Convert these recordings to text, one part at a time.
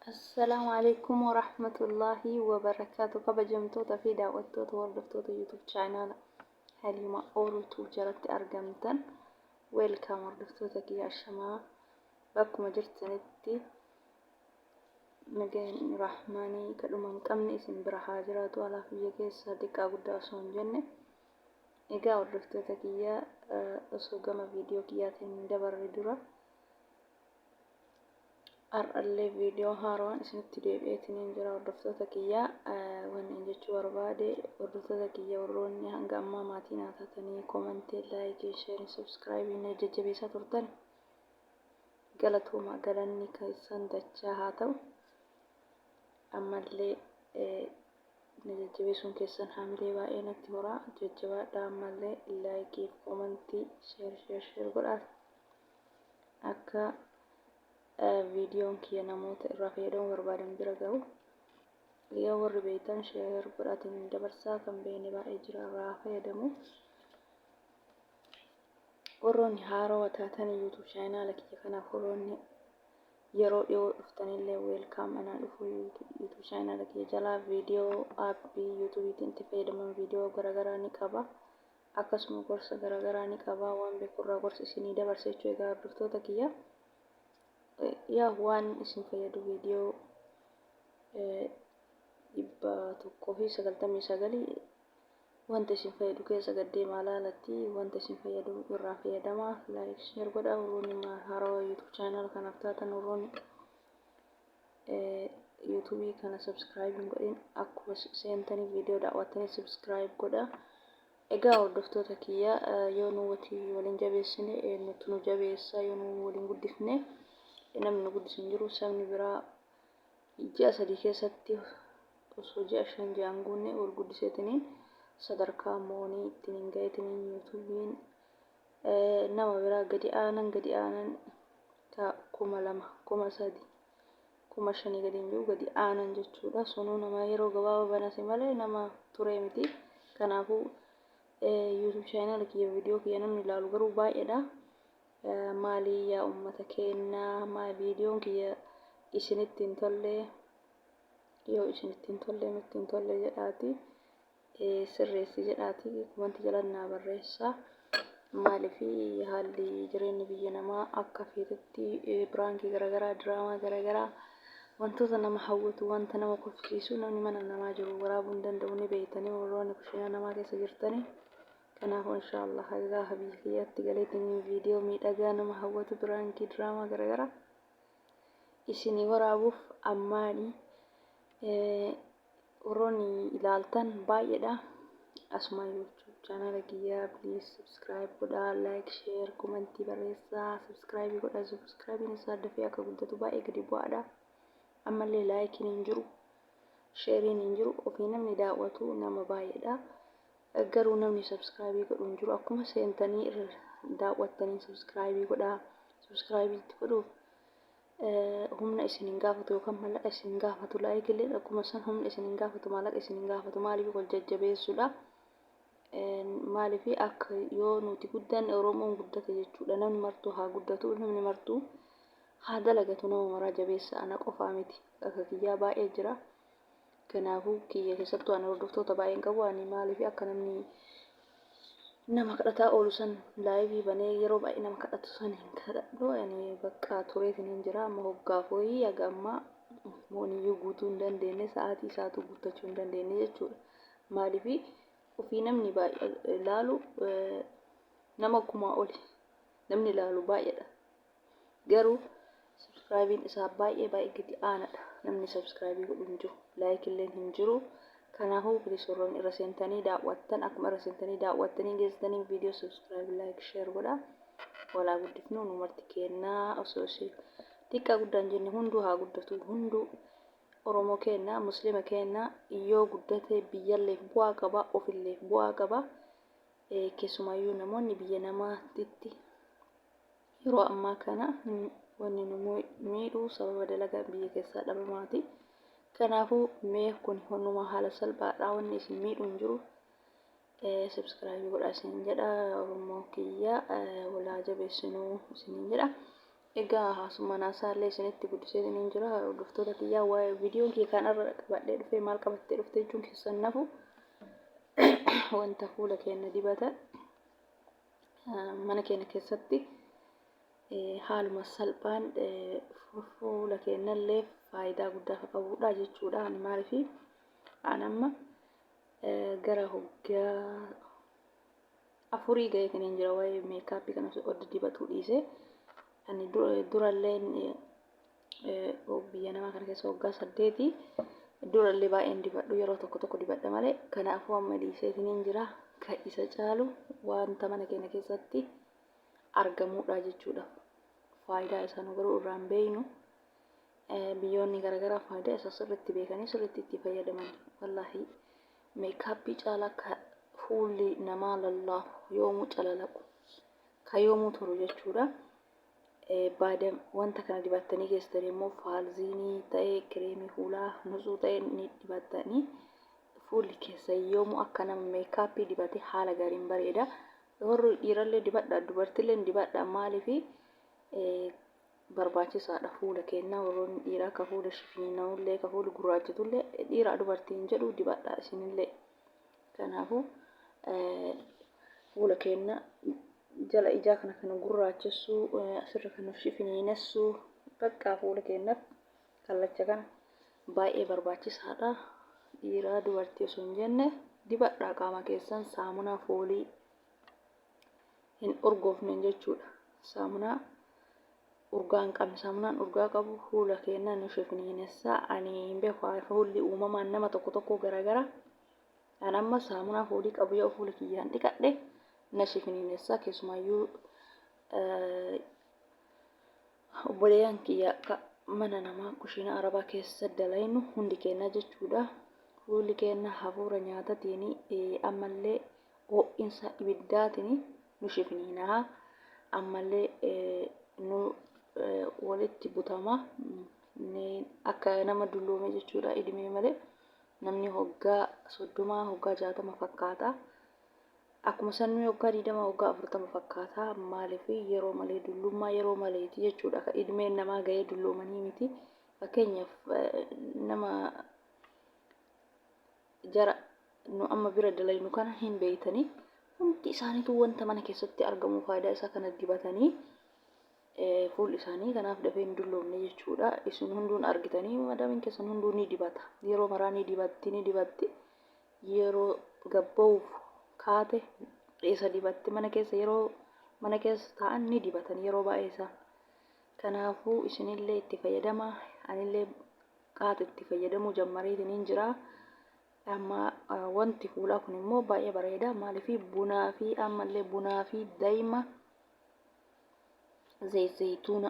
السلام عليكم ورحمة الله وبركاته. كبجمتوتا في دعوتوتا وردفتوتا يوتيوب شانال هاليما أورلتو جرت أرجمتن ويلكم وردفتوتا كي عشما بكم جرتنتي نجين رحماني كلمن كمني اسم برحاجرات ولا في جيس صديق أبدا أصون جنة إجا وردفتوتا كي أسوقما فيديو كياتين دبر ردورة اللي فيديو هارون اسمه تدريبيتني جرا وردفتوتا كيا وان انجتشو وربادي وردفتوتا كيا وروني هنگا أما ماتينا تاتني كومنتي لايك شير سبسكرايب نججبيسا ترتن قلتهما قلني كيسان دجا هاتو أما اللي نججبيسون كيسان حاملي وائنا تورا ججبا داما اللي لايك كومنتي شير قرأت أكا فيديون كي نموت الرافيدون وربادن برغو ليا وربيتان شير قراتين دبرسا كم بيني با اجرا رافيدمو وروني هارو وتاتني يوتيوب شانال كي كنا فروني يرو يو افتني اللي ويلكم انا دفو يوتيوب شانال كي جلا فيديو ابي يوتيوب تنتفيدمو فيديو غرغراني كبا akkasuma gorsa garagaraa ni qaba waan beekurraa gorsa isinii dabarsee jechuu egaa hordoftoota kiyya yaa waan isin fayyadu viidiyoo 199 wanta isin fayyadu keessa gaddeemaa ilaalatti wanta isin fayyadu irraa fayyadamaa like share godhaa warroonni haarawaa YouTube channel kanaaf taatan warroonni YouTube kana subscribe godhin akkuma seentanii viidiyoo daawwattanii subscribe godhaa. Egaa hordoftoota kiyya yoo nu waliin jabeessine nuti nu jabeessa yoo nu waliin guddifne namni nu guddisu hin jiru sabni biraa ji'a 3 keessatti osoo ji'a 5 ji'aan guunne ol guddiseetiniin sadarkaa moonii ittiin gahetiniin yuutuubiin nama biraa gadi aanan ka 2,000 3,000 5,000 gadi hin jiru gadi aanan jechuudha. Sunuu nama yeroo gabaabaa banase malee nama ture miti. Kanaafuu YouTube channel kiyya video kiyya namni ilaalu garuu baay'eedha. Maali yaa ummata keenyaa maa videoon kiyya isinitti hin tolle yoo isinitti hin tolle nutti hin tolle jedhaati sirreessi jedhaati wanti jalannaa barreessa. Maaliif haalli jireenya biyya namaa akka feetetti biraankii garagaraa diraamaa garagaraa wantoota nama hawwatu wanta nama kolfisiisu namni mana namaa jiru waraabuu hin danda'u ni beeytanii warroonni kushina namaa keessa jirtanii. Kanaafuu inshallah hagaa habiyyi kiyyatti galeetiin viidiyoo miidhagaa nama hawwatu biraankii diraamaa garagaraa isinii waraabuuf ammaani warroonni ilaaltan baay'eedha. Asuma YouTube channel kiyya please subscribe godhaa like share commentii barreessaa subscribe godhaa subscribe isaa dafee akka guddatu baay'ee gadi bu'aadha. Ammallee like hin jiru share hin jiru ofii namni daawwatu nama baay'eedha. Garuu namni subscribe godhu hin jiru akkuma seentanii daawwattanii subscribe godhaa subscribe itti godhuuf humna isin hin gaafatu yookaan mallaqa isin hin gaafatu like illee akkuma san humna isin hin gaafatu mallaqa isin hin gaafatu maaliif wal jajjabeessuudha. Maaliif akka yoo nuti guddaan Oromoon guddate jechuudha namni martuu haa guddatu namni martuu haa dalagatu nama maraa jabeessa ana qofaa miti akka kiyyaa baay'ee jira. Kanaafuu kiyya keessattuu ana hordoftoota baay'een qabu ani maaliif akka namni nama kadhataa oolu san laayivii banee yeroo baay'ee nama kadhatu san hin kadhadhu ani bakka tureetiin hin jira amma hoggaa fooyyii haga ammaa mooniyyuu guutuu hin dandeenye sa'aatii isaatu guuttachuu hin dandeenye jechuudha. Maaliif ofii namni baay'ee ilaalu nama kumaa oli namni ilaalu baay'eedha. Garuu subscribe isaa baay'ee gadi aanadha. Namni subscribe godhu hin jiru like illee hin jiru. Kanaafuu bilisooron irra seentanii daawwattan akkuma irra seentanii daawwattanii geessitanii viidiyoo subscribe like share godhaa walaa guddifnu nu marti kennaa osoo ishee xiqqaa guddaan jenne hunduu haa guddatu hunduu Oromoo kennaa Muslima kennaa yoo guddate biyyalleef bu'aa qaba ofilleef bu'aa qaba. Keessumayyuu namoonni biyya namaatitti yeroo ammaa kana wanni nu miidhuu sababa dalagaa biyya keessaa dhabamaati. Kanaafuu mee kun honuma haala salphaadhaa wanni isin miidhuu hin jiru. Subscribe godhaa isin jedha Oromoo kiyya walaa jabeessinuu isin jedha. egaa haasuma naasaallee isinitti guddisee hin jira hordoftoota kiyyaa waa'ee viidiyoon kee kanarra qabadhee dhufee maal qabattee dhufte jechuun keessan nafu wanta fuula keenya dibata mana keenya keessatti haaluma salphaan fuula keenyallee faayidaa guddaa qabudha jechuudha. Ani maaliif an amma gara hoggaa afurii ga'ee kan hin jira waa'ee meekaappii kana odda dibatu dhiise. Ani durallee biyya namaa kana keessa hoggaa 8 durallee baay'een dibadhu yeroo tokko dibadha malee. Kanaafuu amma dhiiseetiin hin jira kan isa caalu wanta mana keenya keessatti argamudha jechuudha. Faayidaa isaa nu garuu irraan beeynu biyyoonni garaagaraa faayidaa isaa sirriitti beekanii sirriitti itti fayyadaman. Wallaahi meekaappii caalaa kan fuulli namaa lallaafu yoomuu calalaqu kan yoomuu turu jechuudha. Baadam wanta kana dibattanii geessitanii immoo faalziinii ta'ee kireemii fuulaa nusuu ta'ee ni dibattanii fuulli keessan yoomuu akka nama meekaappii dibate haala gaariin bareeda. Warri dhiirallee dibadha dubartillee dibadha maaliif barbaachisaadha fuula keenya. Warroonni dhiiraa akka fuula shifiniina'ullee akka fuula gurraachatullee dhiiraa dubartiin jedhu dibadha isinillee. Kanaafuu fuula keenya jala ijaa kana kan gurraachessuu asirra kan shifiniinessuu bakka fuula keenyaaf kallacha kana baay'ee barbaachisaadha. Dhiiraa dubartii osoo hin jenne dibadhaa qaama keessan saamunaa foolii hin urgoofne jechuudha. Saamunaa urgaa hin qabne saamunaan urgaa qabu fuula keenya nu shifiniinessa. Ani hin beeku fuulli uumamaan nama tokko garaagara. Ani amma saamunaa foolii qabu yoo fuula kiyyaan dhiqadhe na shifiniinessa. Keessumayyuu obboleeyyan kiyya mana namaa kushiina arabaa keessa dalaynu hundi keenya jechuudha. Fuulli keenya hafuura nyaataatiin ammallee ho'iinsa ibiddaatiin nu shifiniinaa. Ammallee nu walitti butama akka nama dulloome jechuudha idimee malee. Namni hoggaa 30 hoggaa 60 fakkaata. Akkuma sanni hoggaa 20 hoggaa 40 fakkaata. Maaliif yeroo malee dullummaa yeroo maleeti jechuudha. Kan idimeen namaa ga'ee dulloomanii miti. Fakkeenyaaf nama jara nu amma bira dalaynu kana hin beeytanii hundi isaaniitu wanta mana keessatti argamu faayidaa isaa kana dibatanii fuulli isaanii kanaaf dafee hin dulloomne jechuudha. Isin hunduun argitanii madamiin keessan hunduu ni dibata. Yeroo maraa ni dibatti. Yeroo gabba'uuf kaate isa dibatti mana keessa yeroo mana keessa taa'an ni dibatan yeroo baay'ee isaa. Kanaafuu isinillee itti fayyadama. Anillee qaata itti fayyadamuu jammareetiin hin jira. Amma wanti fuulaa kun immoo baay'ee bareeda. Maaliif bunaa fi ammallee bunaa fi daa'ima zayituun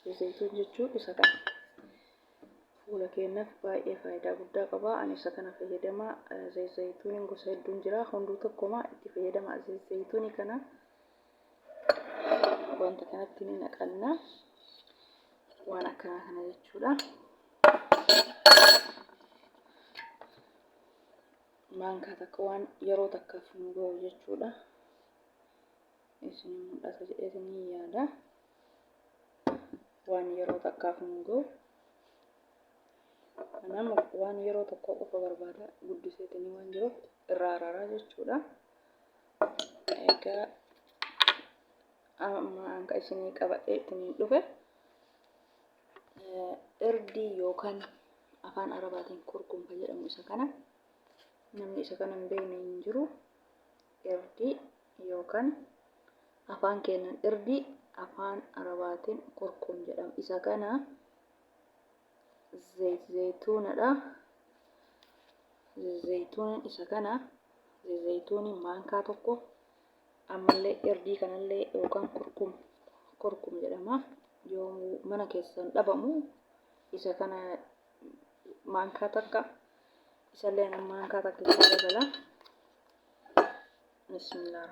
jechuun isa kana fuula keenyaaf baay'ee faayidaa guddaa qaba. Ani isa kana fayyadama. Zayituun gosa hedduun jira. Hunduu tokkuma itti fayyadama. Zayituun kana wanta kanatti ni naqanna. Waan akkanaa kana jechuudha. Maankaa takka waan yeroo takkaaf nu ga'u jechuudha. Isin mul'ata jedheetiin yaada. Waan yeroo takkaaf nu ga'u. Nama waan yeroo tokko qofa barbaada guddiseetiin waan jiruuf irraa araaraa jechuudha. Egaa amma anka isinii qabadhee ittiin dhufe irdii yookaan afaan arabaatiin kurkumfa jedhamu isa kana. Namni isa kana hin beekne hin jiru. Irdii yookaan afaan keenyan irdii afaan arabaatiin kurkum jedhama. Isa kana zayituunadha. Zayituun isa kana zayituun maankaa tokko ammallee irdii kanallee yookaan kurkum jedhama. Yoo mana keessan dhabamu isa kana maankaa takka isallee maankaa takka isa dabala. Bismillah.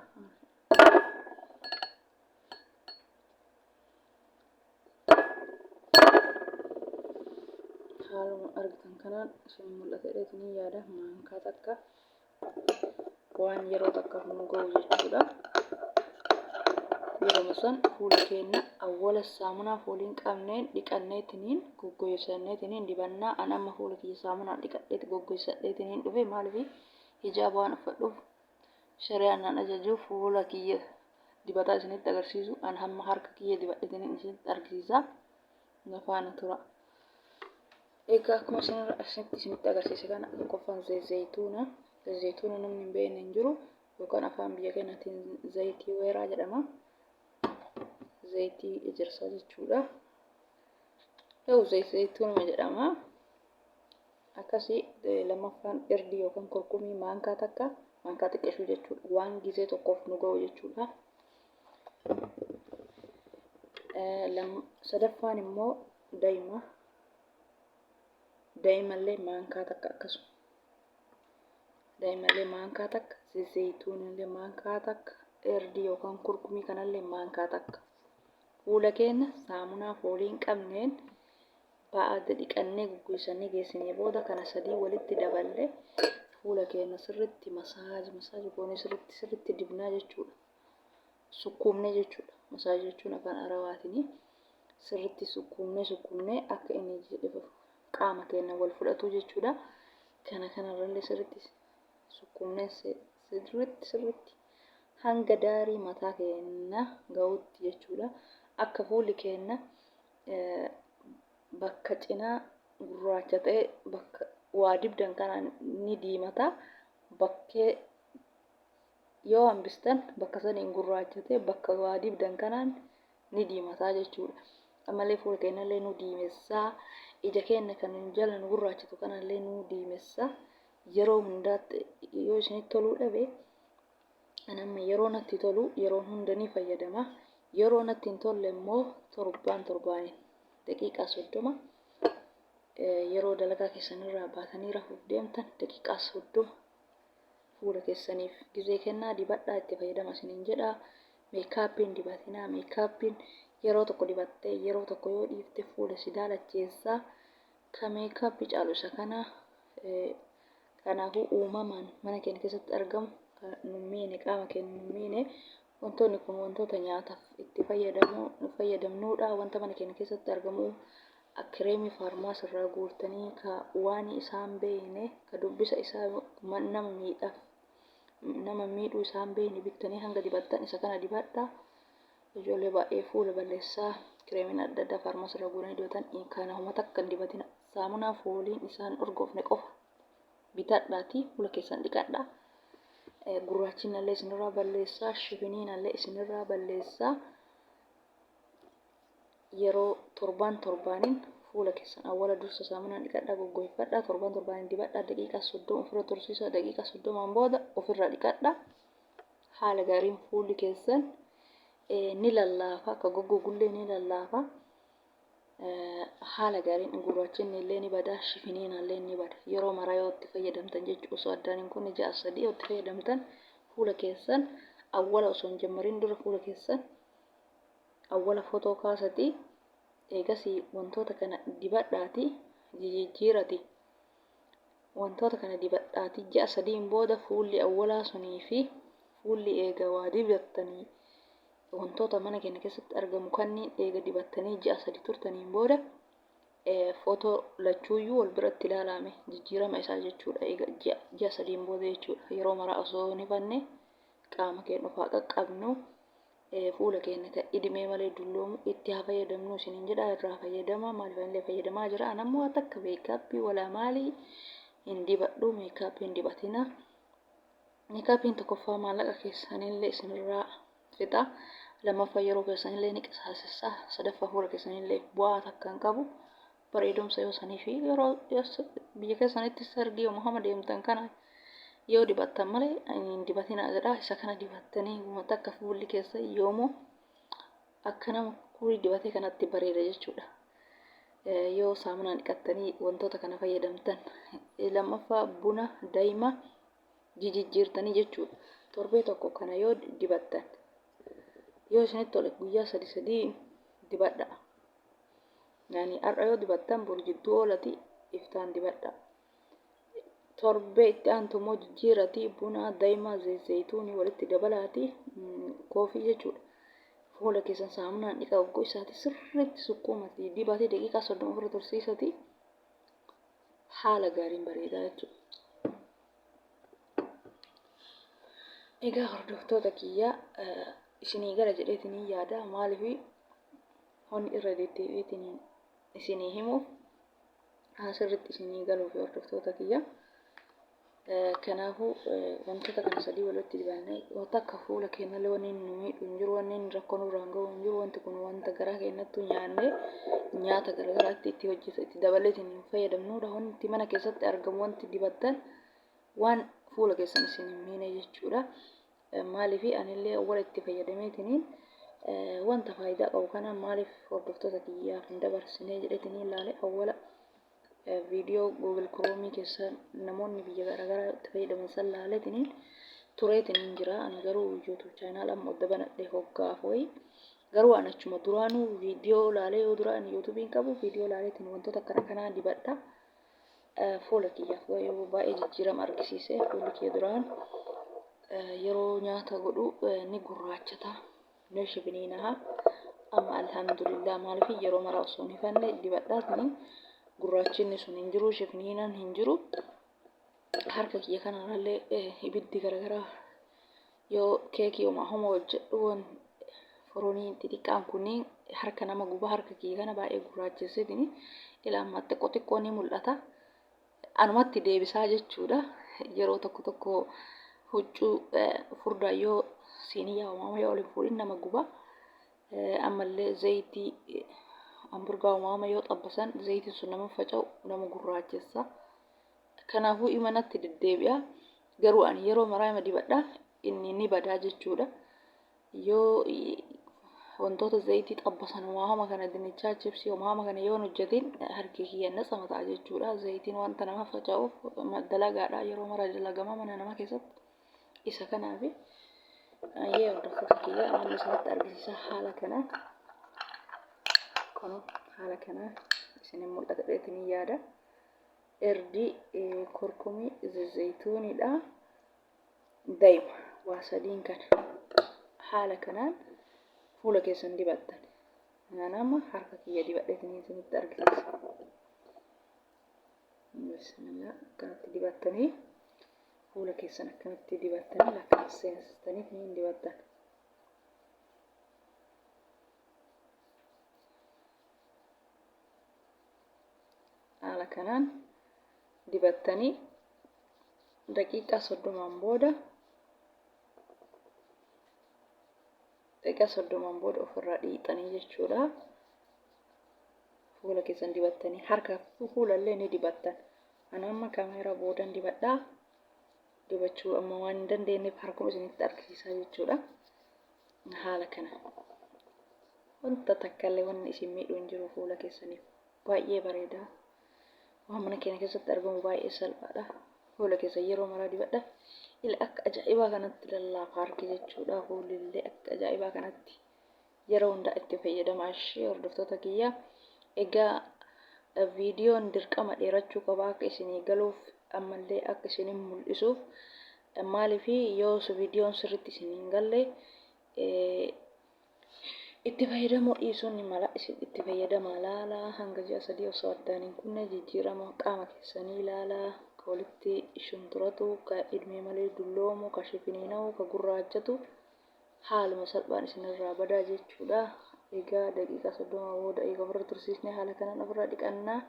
Haaluma argitan kanaan isin mul'ata dheetiin yaada maankaa takka waan yeroo takkaaf nu ga'u jechuudha. yeroo san fuula keenya awwala saamunaa fooliin qabneen dhiqanneetiniin goggogsaniitiniin dibannaa. An amma fuula kiyya saamunaa dhiqadheet goggogsadheetiniin dhufe maaliif hijaaba waan uffadhuuf shari'aan naan ajaju fuula kiyya dibataa isinitti agarsiisu. An hamma harka kiyya dibadheetiniin isinitti agarsiisa. Nafaana tura. Egaa akkuma isinitti agarsiise kana qoffaan zayituuna. Zayituuna namni hin beekne hin jiru yookaan afaan biyya keenyaatiin zayitii weeraa jedhama. Zayitii ejersaa jechuudha. Zayituunuma jedhama. Akkasii lammaffaan irdii yookaan kurkumii maankaa takka maankaa xiqqeeshuu jechuudha. Waan gizee tokkoof nu ga'u jechuudha. Sadaffaan immoo daa'imallee maankaa takka akkasuma. Daa'imallee maankaa takka, zayituunillee maankaa takka, irdii yookaan kurkumii kanallee maankaa takka. Fuula keenya saamunaa foolii hin qabneen ba'aadda dhiqannee goggogsanii geessinee booda kana sadii walitti daballee fuula keenya sirriitti masaajii goonee sirriitti dibnaa jechuudha. Sukkuumnee jechuudha. Masaajii jechuun afaan Arabaatiin sirriitti sukkuumnee akka inni qaama keenya wal fudhatu jechuudha. Kanarrallee sirriitti sukkuumnee sirriitti hanga daarii mataa keenya ga'utti jechuudha. Akka fuulli keenya bakka cinaa gurraacha ta'e bakka waa dibdan kanaan ni diimata. Bakkee yoo hambistan bakka saniin gurraacha ta'e bakka waa dibdan kanaan ni diimata jechuudha. Ammallee fuula keenyallee nu diimessaa. Ija keenya kan jala nu gurraachatu kanallee nu diimessaa. Yeroo hundaatti yoo isinitti toluu dhabe anamma yeroo natti tolu yeroo hunda ni fayyadama. Yeroo natti hin tolle immoo torbaan daqiiqaa 30 yeroo dalagaa keessanirraa baatanii rafuuf deemtan daqiiqaa 30 fuula keessaniif gizee kennaa dibadhaa itti fayyadama isiniin jedha. Meekaappiin dibatinaa. Meekaappiin yeroo tokko dibattee yeroo tokko yoo dhiifte fuula si daalacheessaa. Ka meekaappii caalu isa kana. Kanaafuu uumamaan mana keenya keessatti argamu kan nu miine qaama keenya nu miine wantoonni kun wantoota nyaataaf itti fayyadamnuudha. Wanta mana keenya keessatti argamu kireemii faarmaasii irraa guurtanii ka waan isaan beekne ka dubbisa isaa nama miidhuu isaan beekne bittanii hanga dibattan isa kana dibadhaa. Ijoollee baay'ee fuula balleessaa kireemiin adda addaa faarmaasii irraa guuranii dibatan kana homa takka hin dibatina. Saamunaa fooliin isaan urgoofne qofa bitadhaatii fuula keessan dhiqadhaa. Gurraachinallee isinirraa balleessaa. Shifiniinallee isinirraa balleessaa. Yeroo torbaaniin fuula keessan awwala dursa saamunaan dhiqadhaa goggoifadhaa. Torbaaniin dibadhaa daqiiqaa 30 ofirra tursiisaa. Daqiiqaa 30 booda ofirraa dhiqadhaa. Haala gaariin fuulli keessan ni lallaafa. Akka goggogullee ni lallaafa. Haala gaariin gurraachinni illee ni bada. Shifiniinallee ni bada. Yeroo maraa yoo itti fayyadamtan jechuudha. Osoo addaan hin kunne ji'a 3 yoo itti fayyadamtan fuula keessan awwala osoo hin jammarin dura fuula keessan awwala footoo kaasatii. Eegasii wantoota kana dibadhaatii jijjiirati. Wantoota kana dibadhaatii ji'a 3 booda fuulli awwalaa sunii fi fuulli eega waa dibattanii wantoota mana keenya keessatti argamu kanneen eega dibattanii ji'a 3 turtaniin booda footoo lachuuyyuu wal biratti ilaalame jijjiirama isaa jechuudha. Eega ji'a 3 booda jechuudha. Yeroo maraa osoo hin hifanne qaama keenya ofaa qaqqabnu. Fuula keenya kan idimee malee dulloomu itti haa fayyadamnu isiniin jedha. Irraa fayyadama. Maaliif illee fayyadamaa jira. Anammoo akka meekaappii walaa maalii hin dibadhu. Meekaappii hin dibatina. Meekaappiin tokkoffaa maallaqa keessanillee isinirraa fixa. Lammaffaa yeroo keessanillee ni qisaasessa. Sadaffaa fuula keessanillee bu'aa takka hin qabu. Bareedumsa yoo sanii fi yeroo biyya keessanitti sargii yommuu deemtan kana yoo dibattan malee hin dibatina jedha. Isa kana dibattanii uummata akka fuulli keessa yoomuu akka nama kurii dibatee kanatti bareeda jechuudha. Yoo saamunaan dhiqattanii wantoota kana fayyadamtan. Lammaffaa buna daa'ima jijjiirtanii jechuudha. Torbee tokko kana yoo dibattan yoo isinitti tole guyyaa 3 dibadha. Yani har'a yoo dibattan bor jidduu oolati iftaan dibadha. Torbee itti aantu immoo jijjiirati buna daa'ima zayituunii walitti dabalaati koofii jechuudha. fuula keessan saamunaan dhiqaa ogguu isaati sirriitti sukkuumatti dibatee daqiiqaa 30 ofirra tursiisati haala gaariin bareedaa jechuudha. Egaa hordoftoota kiyyaa isinii gara jedheetiin yaada maaliif honni irra deddeebiitiin isinii himuuf asirratti isinii galuuf hordoftoota kiyyaa. Kanaafuu wantoota kana sadii walitti dibannee wanta akka fuula keenyallee wanni nu miidhu hin jiru, wanni rakkoo nurraan gahu hin jiru. Wanti kun wanta garaa keenyatti nyaannee nyaata garaagaraatti itti hojjeta itti dabaleetiin hin fayyadamnudha. Wanti mana keessatti argamu wanti dibattan waan fuula keessan isin hin miine jechuudha. Maaliif anillee awwaala itti fayyadameetiin wanta faayidaa qabu kana maaliif hordoftoota kiyyaaf hin dabarsinee jedheetiin ilaale awwaala viidiyoo Google Chrome keessa namoonni biyya garaagaraa itti fayyadaman san laaleetiin tureetiin jira. Ani garuu YouTube channel amma odda banadhee hoggaaf wayi garuu an achuma duraanuu viidiyoo laalee yoo duraan YouTube qabu viidiyoo laaleetiin wantoota akkana kanaa dibadha. Fuula kiyyaaf baay'ee jijjiirama argisiise. Fuulli kiyya duraan yeroo nyaata godhu ni gurraachata ni shibiniinaha. Amma alhamdulillah maaliif yeroo maraa osoo hin fanne dibadhaatiin gurraachinni sun hin jiru, shibiniinaan hin jiru. Harka kiyya kanarrallee ibiddi garaagaraa yoo keekii homa hojjedhu foroonii xixiqqaan kunniin harka nama gubaa harka kiyya kana baay'ee gurraachesseetiin ilaa amma xiqqoo ni mul'ata. Anumatti deebisaa jechuudha. Yeroo tokko huccuu furdaa yoo siiniyaa uumama yoo waliin fuudhin nama gubaa. Ammallee zayitii hamburgaa uumama yoo xabbasan zayitiin sun nama faca'u nama gurraachessa. Kanaafuu imanatti deddeebi'a. Garuu ani yeroo maraa ima dibadha inni ni badaa jechuudha. Yoo wantoota zayitii xabbasan uumama kana dinnichaa chipsii uumama kana yoo hojjetin harki kiyya natsa ta'a jechuudha. Zayitiin wanta nama faca'uuf dalagaadha yeroo maraa dalagama mana nama keessatti. Isa kanaaf hordoftoota kiyya amma isinitti argisiisa haala kanaan. Kun haala kanaan isin mul'ata dheetiin yaada. Erdi kurkumii zayituunidha. Daa'ima waa sadiin kana haala kanaan fuula keessan dibattan. Nama harka kiyya dibadheetiin isinitti argisiisa. Bismillah akkanatti dibattanii fuula keessan akkanatti dibattanii lakkaan seensistanii niin dibattan. Haala kanaan dibattanii daqiiqaa 30 booda ofirraa dhiixanii jechuudha. Fuula keessan dibattanii harka fuulallee ni dibattan. Ani amma kaameeraa boodan dibadhaa. Dibachuu amma waan hin dandeenyeef harkuma isinitti argisiisaa jechuudha. Haala kana wanta takkaallee wanni isin miidhu hin jiru fuula keessaniif baay'ee bareeda. Waan mana keenya keessatti argamu baay'ee salphaadha. Fuula keessa yeroo maraa dibadha. Ila akka ajaa'ibaa kanatti lallaafa harki jechuudha. Fuulillee akka ajaa'ibaa kanatti yeroo hundaa itti fayyadamaa ishee hordoftoota kiyyaa. Egaa viidiyoon dirqama dheerachuu qaba akka isinii galuuf ammallee akka isiniin mul'isuuf. Maaliif yoo viidiyoon sirriitti isin hin galle itti fayyadamoo dhiisuun ni mala. Itti fayyadamaa ilaalaa hanga ji'a 3 osoo addaan hin kunne jijjiirama qaama keessanii ilaalaa. Ka walitti shunturatu, ka ilmee malee dulloomu, ka shifiniina'u, ka gurraachatu haaluma salphaan isinirraa badaa jechuudha. Egaa daqiiqaa 30 booda eega ofirra tursiisnee haala kanaan ofirraa dhiqannaa.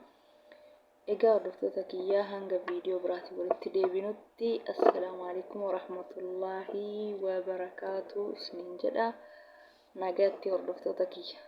Egaa hordoftoota kiyyaa hanga viidiyoo biraatii walitti deebinutti assalaamu alaykum warahmatullaahi wabarakaatu isiniin jedha. Nagaatti hordoftoota kiyya.